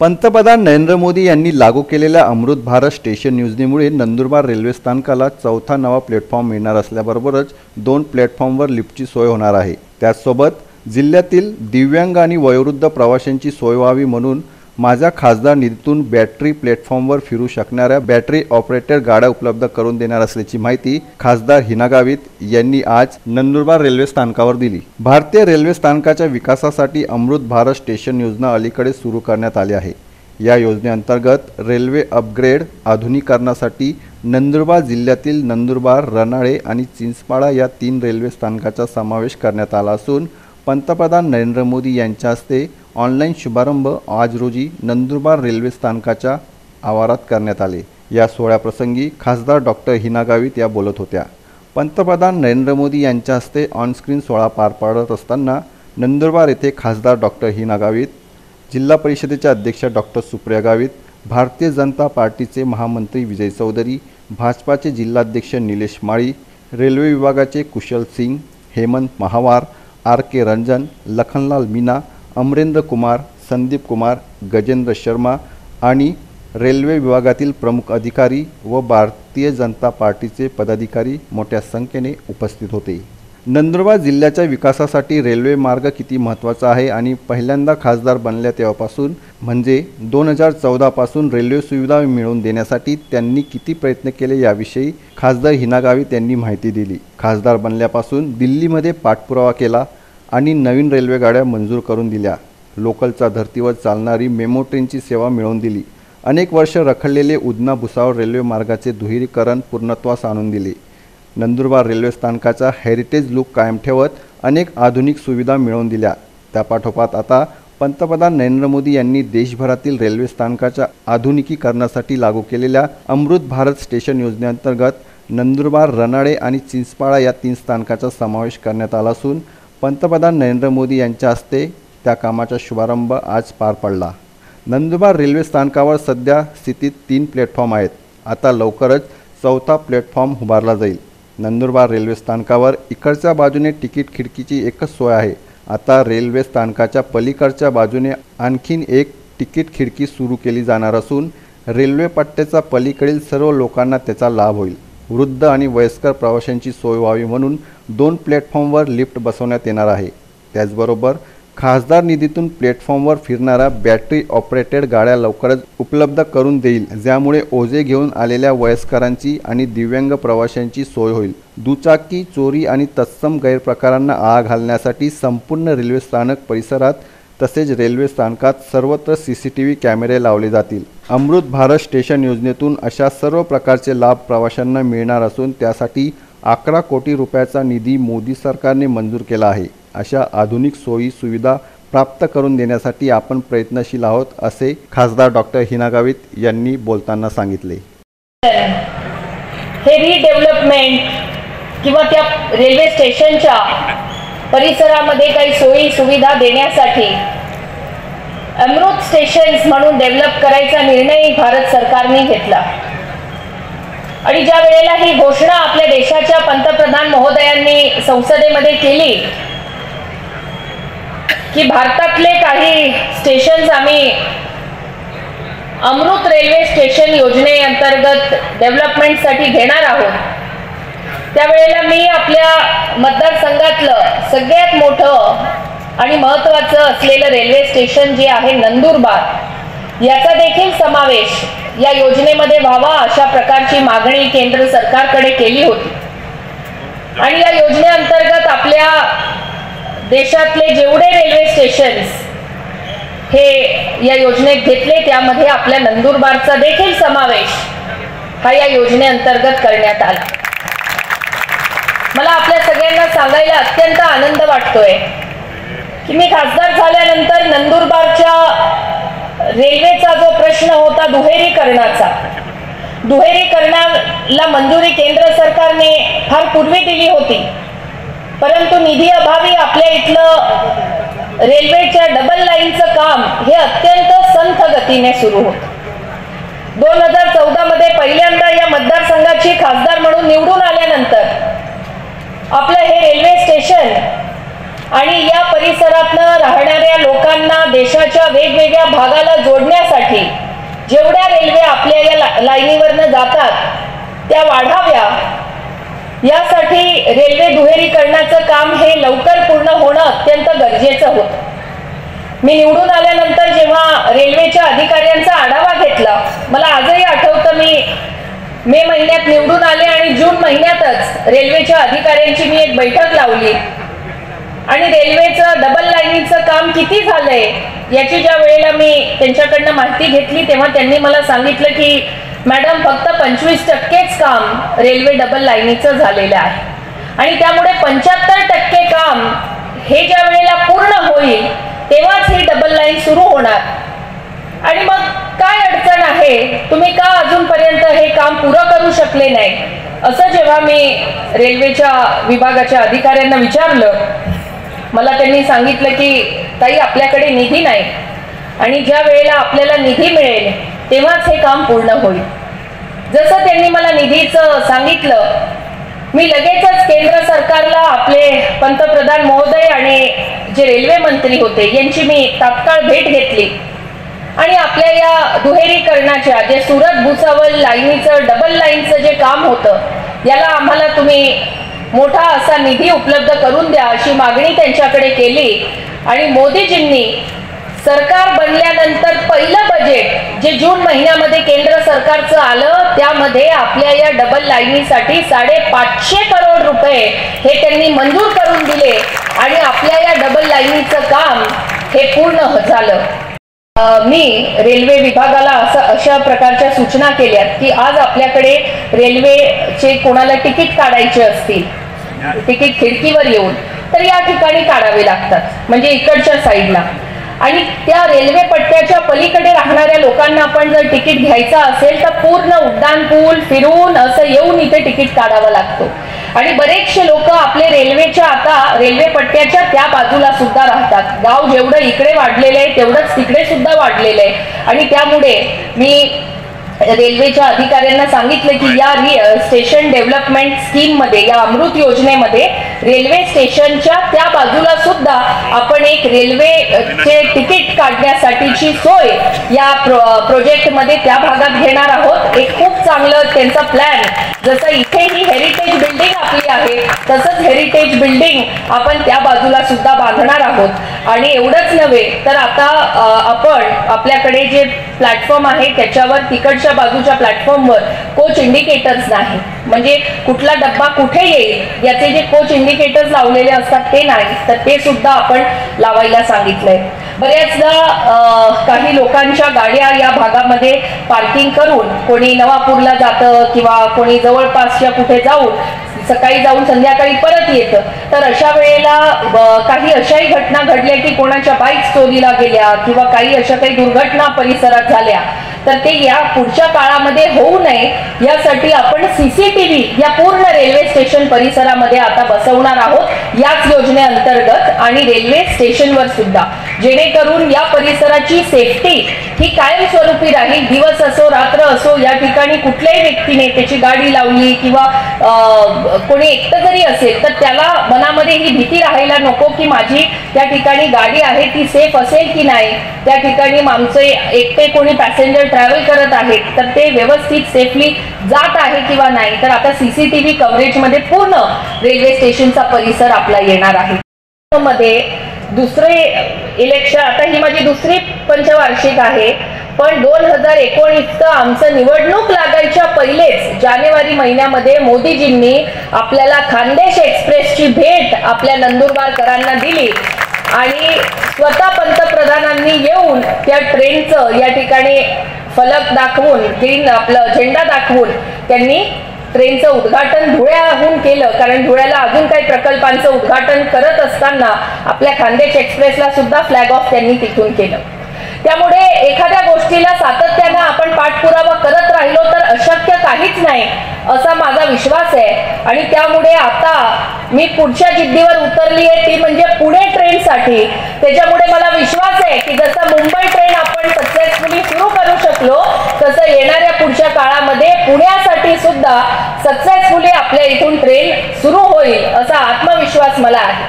पंतप्रधान नरेंद्र मोदी यांनी लागू केलेल्या अमृत भारत स्टेशन योजनेमुळे नंदुरबार रेल्वे स्थानकाला चौथा नवा प्लॅटफॉर्म मिळणार असल्याबरोबरच 2 प्लॅटफॉर्मवर लिफ्टची सोय होणार आहे। त्याचसोबत जिल्ह्यातील दिव्यांग आणि वयोवृद्ध प्रवाशांची सोय व्हावी म्हणून माझ्या खासदार निधीतून बॅटरी प्लॅटफॉर्मवर फिरू शकणाऱ्या बॅटरी ऑपरेटेड गाड्या उपलब्ध करून देणार असल्याची माहिती खासदार हिना गावित यांनी आज नंदुरबार रेल्वे स्थानकावर दिली। भारतीय रेल्वे स्थानकाच्या विकासासाठी अमृत भारत स्टेशन योजना अलीकडे सुरू करण्यात आली आहे। या योजनेअंतर्गत रेल्वे अपग्रेड आधुनिकीकरणासाठी नंदुरबार जिल्ह्यातील नंदुरबार, रनाळे आणि चिंचपाडा या 3 रेल्वे स्थानकाचा समावेश करण्यात आला असून पंतप्रधान नरेंद्र मोदी यांच्या हस्ते ऑनलाईन शुभारंभ आज रोजी नंदुरबार रेल्वे स्थानकाच्या आवारात करण्यात आले। या सोहळ्याप्रसंगी खासदार डॉक्टर हिना गावित या बोलत होत्या। पंतप्रधान नरेंद्र मोदी यांच्या हस्ते ऑनस्क्रीन सोहळा पार पडत असताना नंदुरबार येथे खासदार डॉक्टर हिना गावित, जिल्हा परिषदेचे अध्यक्ष डॉक्टर सुप्रिया गावित, भारतीय जनता पार्टीचे महामंत्री विजय चौधरी, भाजपाचे जिल्हाध्यक्ष निलेश माळी, रेल्वे विभागाचे कुशल सिंग, हेमंत महावार, RK रंजन, लखनलाल मीना, अमरेंद्र कुमार, संदीप कुमार, गजेंद्र शर्मा आणि रेल्वे विभागातील प्रमुख अधिकारी व भारतीय जनता पार्टीचे पदाधिकारी मोठ्या संख्येने उपस्थित होते। नंदुरबार जिल्ह्याच्या विकासासाठी रेल्वे मार्ग किती महत्त्वाचा आहे आणि पहिल्यांदा खासदार बनल्या तेव्हापासून म्हणजे 2014 पासून रेल्वे सुविधा मिळवून देण्यासाठी त्यांनी किती प्रयत्न केले याविषयी खासदार हिना गावित यांनी माहिती दिली। खासदार बनल्यापासून दिल्लीमध्ये पाठपुरावा केला आणि नवीन रेल्वे गाड्या मंजूर करून दिल्या। लोकलच्या धर्तीवर चालणारी मेमो ट्रेनची सेवा मिळवून दिली। अनेक वर्ष रखडलेले उधना भुसावळ रेल्वे मार्गाचे दुहेरीकरण पूर्णत्वास आणून दिले। नंदुरबार रेल्वे स्थानकाचा हेरिटेज लुक कायम ठेवत अनेक आधुनिक सुविधा मिळवून दिल्या। त्यापाठोपाठ आता पंतप्रधान नरेंद्र मोदी यांनी देशभरातील रेल्वे स्थानकाच्या आधुनिकीकरणासाठी लागू केलेल्या अमृत भारत स्टेशन योजनेअंतर्गत नंदुरबार, रनाळे आणि चिंचपाडा या 3 स्थानकाचा समावेश करण्यात आला असून पंतप्रधान नरेंद्र मोदी यांच्या हस्ते त्या कामाचा शुभारंभ आज पार पडला। नंदुरबार रेल्वे स्थानकावर सध्या स्थितीत 3 प्लॅटफॉर्म आहेत। आता लवकरच चौथा प्लॅटफॉर्म उभारला जाईल। नंदुरबार रेल्वे स्थानकावर इकडच्या बाजूने तिकीट खिडकीची एकच सोय आहे। आता रेल्वे स्थानकाच्या पलीकडच्या बाजूने आणखीन एक तिकीट खिडकी सुरू केली जाणार असून रेल्वे पट्ट्याच्या पलीकडील सर्व लोकांना त्याचा लाभ होईल। वृद्ध आणि वयस्कर प्रवाशांची सोय व्हावी म्हणून 2 प्लॅटफॉर्मवर लिफ्ट बसवण्यात येणार आहे। त्याचबरोबर खासदार निधीतून प्लॅटफॉर्मवर फिरणाऱ्या बॅटरी ऑपरेटेड गाड्या लवकरच उपलब्ध करून देईल, ज्यामुळे ओझे घेऊन आलेल्या वयस्करांची आणि दिव्यांग प्रवाशांची सोय होईल। दुचाकी चोरी आणि तत्सम गैरप्रकारांना आळा घालण्यासाठी संपूर्ण रेल्वे स्थानक परिसरात तसेच रेल्वे स्थानकात सर्वत्र CCTV कॅमेरे लावले जातील। अमृत भारत स्टेशन योजनेतून अशा सर्व प्रकारचे लाभ प्रवाशांना मिळणार असून त्यासाठी 11 कोटी रुपयाचा निधी मोदी सरकारने मंजूर केला आहे। अशा आधुनिक सोयी सुविधा प्राप्त करून देण्यासाठी आपण प्रयत्नशील आहोत, असे खासदार डॉक्टर हिना गावित यांनी बोलताना सांगितले। हे रिडेव्हलपमेंट किंवा त्या रेल्वे स्टेशनच्या परिसरामध्ये काही सोयी सुविधा देण्यासाठी अमृत स्टेशन्स म्हणून डेव्हलप करायचा निर्णय भारत सरकारने घेतला आणि ज्या वेळेला ही घोषणा आपल्या देशाच्या पंतप्रधान महोदयांनी संसदेमध्ये केली की भारतातले काही स्टेशन्स आम्ही अमृत रेल्वे स्टेशन योजनेअंतर्गत डेव्हलपमेंटसाठी घेणार आहोत, त्यावेळेला मी आपल्या मतदारसंघातलं सगळ्यात मोठं आणि महत्त्वाचं असलेलं रेल्वे स्टेशन जे आहे नंदुरबार, याचा देखील समावेश या योजनेमध्ये व्हावा अशा प्रकारची मागणी केंद्र सरकारकडे केली होती। आणि या योजनेअंतर्गत आपल्या देशातले जेवढे रेल्वे स्टेशन्स हे या योजनेत घेतले त्यामध्ये आपल्या नंदुरबारचा देखील समावेश हा या योजनेअंतर्गत करण्यात आला। मला आपल्या सगळ्यांना सांगायला अत्यंत आनंद वाटतोय की मी खासदार झाल्यानंतर नंदुरबारच्या रेल्वेचा जो प्रश्न होता दुहेरीकरणाला मंजुरी केंद्र सरकारने फार पूर्वी दिली होती, परंतु निधी अभावी आपल्या इथलं रेल्वेच्या डबल लाईनचं काम हे अत्यंत संथ गतीने सुरू होतं। 2014 मध्ये पहिल्यांदा या मतदारसंघाची खासदार म्हणून निवडून आल्यानंतर आपलं हे रेल्वे स्टेशन आणि या परिसरातनं राहणाऱ्या लोकांना देशाच्या वेगवेगळ्या भागाला जोडण्यासाठी जेवढ्या रेल्वे आपल्या या लाईनीवरनं जातात त्या वाढाव्या, यासाठी रेल्वे दुहेरीकरणाचं काम हे लवकर पूर्ण होणं अत्यंत गरजेचं होतं. मी निवडून आल्यानंतर जेव्हा रेल्वेच्या अधिकाऱ्यांचा आढावा घेतला, मला आजही आठवतं, मी मे महिन्यात निवडून आले आणि जून महिन्यातच रेल्वेच्या अधिकाऱ्यांची मी एक बैठक लावली आणि रेल्वेचं डबल लाईनीचं काम किती झालंय याची ज्या वेळेला मी त्यांच्याकडनं माहिती घेतली तेव्हा त्यांनी मला सांगितलं की मॅडम फक्त 25%च काम रेल्वे डबल लाईनीचं झालेलं आहे आणि त्यामुळे 75% काम हे ज्या वेळेला पूर्ण होईल तेव्हाच ही डबल लाईन सुरू होणार. आणि मग काय अडचण आहे, तुम्ही का अजूनपर्यंत हे काम पुरं करू शकले नाही, असं जेव्हा मी रेल्वेच्या विभागाच्या अधिकाऱ्यांना विचारलं, मला त्यांनी सांगितलं की ताई आपल्याकडे निधी नाही आणि ज्या वेळेला आपल्याला निधी मिळेल तेव्हाच हे काम पूर्ण होईल. जसं त्यांनी मला निधीचं सांगितलं, मी लगेचच केंद्र सरकारला आपले पंतप्रधान महोदय आणि जे रेल्वे मंत्री होते यांची मी तात्काळ भेट घेतली आणि आपल्या या दुहेरीकरणाच्या जे सुरत भुसावळ लाईनीचं डबल लाईनचं जे काम होतं याला आम्हाला तुम्ही मोठा असा निधी उपलब्ध करून द्या अशी मागणी त्यांच्याकडे केली. आणि मोदीजींनी सरकार बनल्यानंतर पहिलं बजेट जे जून महिन्यामध्ये केंद्र सरकारचं आलं त्यामध्ये आपल्या या डबल लाईनीसाठी 550 करोड रुपये हे त्यांनी मंजूर करून दिले आणि आपल्या या डबल लाईनीचं काम हे पूर्ण झालं. मी रेल्वे विभागाला अशा प्रकारच्या सूचना केल्यात की आज आपल्याकडे रेल्वेचे कोणाला तिकीट काढायचे असतील, तिकीट खिडकीवर येऊन, तर या ठिकाणी काढावे लागतात, म्हणजे इकडच्या साईडला. आणि त्या रेल्वे पट्ट्याच्या पलीकडे राहणाऱ्या लोकांना आपण जर तिकीट घ्यायचं असेल तर पूर्ण उड्डाणपूल फिरून असं येऊन इथे तिकीट काढावं लागतो. आणि बरेचसे लोक आपले रेल्वेच्या आता रेल्वे पट्ट्याच्या त्या बाजूला सुद्धा राहतात. गाव जेवढं इकडे वाढलेलं आहे तेवढंच तिकडे सुद्धा वाढलेलं आहे आणि त्यामुळे मी रेल्वेच्या अधिकाऱ्यांना सांगितलं की या स्टेशन डेव्हलपमेंट स्कीम मध्ये, या अमृत योजनेमध्ये रेल्वे स्टेशनच्या त्या बाजूला सुद्धा आपण एक रेल्वेचे तिकीट काढण्यासाठीची सोय या प्रोजेक्ट मध्ये त्या भागात घेणार आहोत. एक खूप चांगलं त्यांचा प्लॅन, जसं इथे ही हेरिटेज बिल्डिंग आपली आहे तसंच हेरिटेज बिल्डिंग आपण त्या बाजूला सुद्धा बांधणार आहोत. आणि एवढंच नव्हे तर आता आपण आपल्याकडे जे प्लॅटफॉर्म आहे त्याच्यावर तिकडच्या बाजूच्या प्लॅटफॉर्मवर कोच इंडिकेटर्स नाही, म्हणजे कुठला डब्बा कुठे येईल याचे जे कोच इंडिकेटर्स लावलेले असतात ते नाही, तर ते सुद्धा आपण लावायला सांगितलंय. बऱ्याचदा काही लोकांच्या गाड्या या भागामध्ये पार्किंग करून कोणी नवापूरला जातं किंवा कोणी जवळपासच्या कुठे जाऊन सकाळी जाऊन संध्याकाळी परत येतं, तर अशा वेळेला काही अशाही घटना घडल्या की कोणाच्या बाईक चोरीला गेल्या किंवा काही अशा काही दुर्घटना परिसरात झाल्या, तर ते या पुढच्या काळामध्ये होऊ नये यासाठी आपण सीसीटीव्ही या पूर्ण रेल्वे स्टेशन परिसरामध्ये आता बसवणार आहोत याच योजनेअंतर्गत आणि रेल्वे स्टेशनवर सुद्धा, जेणेकरून या परिसराची सेफ्टी ही कायमस्वरूपी राहील. दिवस असो रात्र असो या ठिकाणी कुठल्याही व्यक्तीने त्याची गाडी लावली किंवा कोणी एकटं जरी असेल तर त्याला मनामध्ये ही भीती राहायला नको की माझी त्या ठिकाणी गाडी आहे ती सेफ असेल की नाही, त्या ठिकाणी आमचे एकटे कोणी पॅसेंजर ट्रॅव्हल करत आहेत तर ते व्यवस्थित सेफली जात आहे किंवा नाही. तर आता सीसीटीव्ही कव्हरेज मध्ये पूर्ण रेल्वे स्टेशनचा परिसर आपला येणार आहे. मध्ये दुसरे इलेक्शन, आता ही माझी दुसरी पंचवार्षिक आहे, पण 2019चं आमचं निवडणूक लागायच्या पहिलेच जानेवारी महिन्यामध्ये मोदीजींनी आपल्याला खानदेश एक्सप्रेसची भेट आपल्या नंदुरबारकरांना दिली आणि स्वतः पंतप्रधानांनी येऊन त्या ट्रेनचं या ठिकाणी फलक दाखवून, ग्रीन आपलं झेंडा दाखवून त्यांनी ट्रेनचं उद्घाटन धुळ्याहून केलं. कारण धुळ्याला अजून काही प्रकल्पांचं उद्घाटन करत असताना आपल्या खानदेश एक्सप्रेसला सुद्धा फ्लॅग ऑफ त्यांनी तिथून केलं. त्यामुळे एखाद्या गोष्टीला सातत्याने आपण पाठपुरावा करत राहिलो तर अशक्य काहीच नाही असा माझा विश्वास आहे. आणि त्यामुळे आता मी पुढच्या जिद्दीवर उतरली आहे ती म्हणजे पुणे ट्रेनसाठी. त्याच्यामुळे मला विश्वास आहे की जसं मुंबई ट्रेन आपण सक्सेसफुली सुरू करू शकलो तसं येणाऱ्या पुढच्या काळामध्ये पुण्यासाठी सुद्धा सक्सेसफुली आपल्या इथून ट्रेन सुरू होईल असा आत्मविश्वास मला आहे.